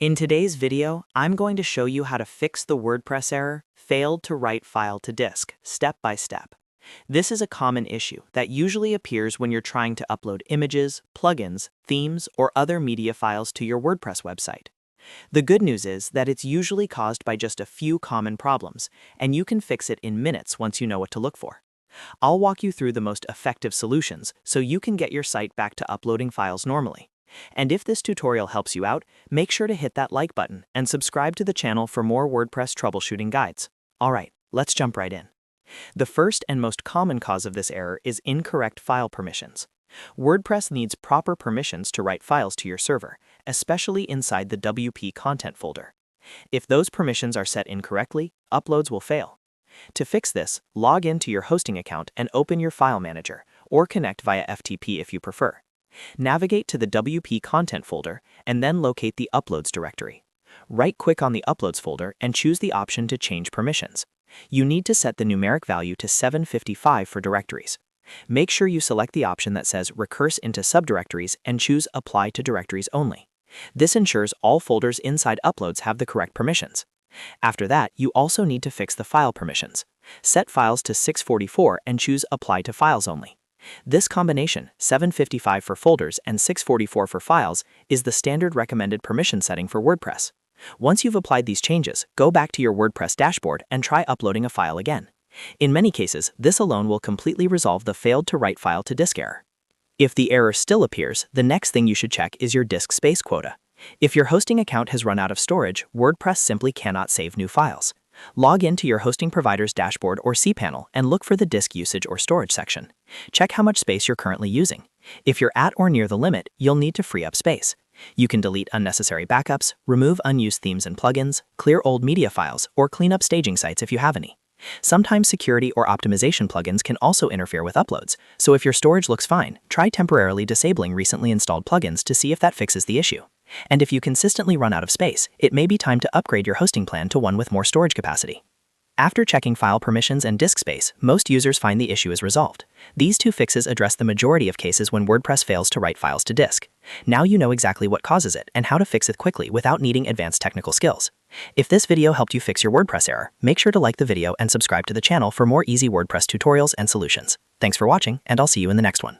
In today's video, I'm going to show you how to fix the WordPress error, failed to write file to disk, step by step. This is a common issue that usually appears when you're trying to upload images, plugins, themes, or other media files to your WordPress website. The good news is that it's usually caused by just a few common problems, and you can fix it in minutes once you know what to look for. I'll walk you through the most effective solutions so you can get your site back to uploading files normally. And if this tutorial helps you out, make sure to hit that like button and subscribe to the channel for more WordPress troubleshooting guides. Alright, let's jump right in. The first and most common cause of this error is incorrect file permissions. WordPress needs proper permissions to write files to your server, especially inside the WP content folder. If those permissions are set incorrectly, uploads will fail. To fix this, log into your hosting account and open your file manager, or connect via FTP if you prefer. Navigate to the WP content folder and then locate the Uploads directory. Right-click on the Uploads folder and choose the option to change permissions. You need to set the numeric value to 755 for directories. Make sure you select the option that says Recurse into subdirectories and choose Apply to directories only. This ensures all folders inside Uploads have the correct permissions. After that, you also need to fix the file permissions. Set files to 644 and choose Apply to files only. This combination, 755 for folders and 644 for files, is the standard recommended permission setting for WordPress. Once you've applied these changes, go back to your WordPress dashboard and try uploading a file again. In many cases, this alone will completely resolve the failed to write file to disk error. If the error still appears, the next thing you should check is your disk space quota. If your hosting account has run out of storage, WordPress simply cannot save new files. Log into your hosting provider's dashboard or cPanel and look for the disk usage or storage section. Check how much space you're currently using. If you're at or near the limit, you'll need to free up space. You can delete unnecessary backups, remove unused themes and plugins, clear old media files, or clean up staging sites if you have any. Sometimes security or optimization plugins can also interfere with uploads, so if your storage looks fine, try temporarily disabling recently installed plugins to see if that fixes the issue. And if you consistently run out of space, it may be time to upgrade your hosting plan to one with more storage capacity. After checking file permissions and disk space, most users find the issue is resolved. These two fixes address the majority of cases when WordPress fails to write files to disk. Now you know exactly what causes it and how to fix it quickly without needing advanced technical skills. If this video helped you fix your WordPress error, make sure to like the video and subscribe to the channel for more easy WordPress tutorials and solutions. Thanks for watching, and I'll see you in the next one.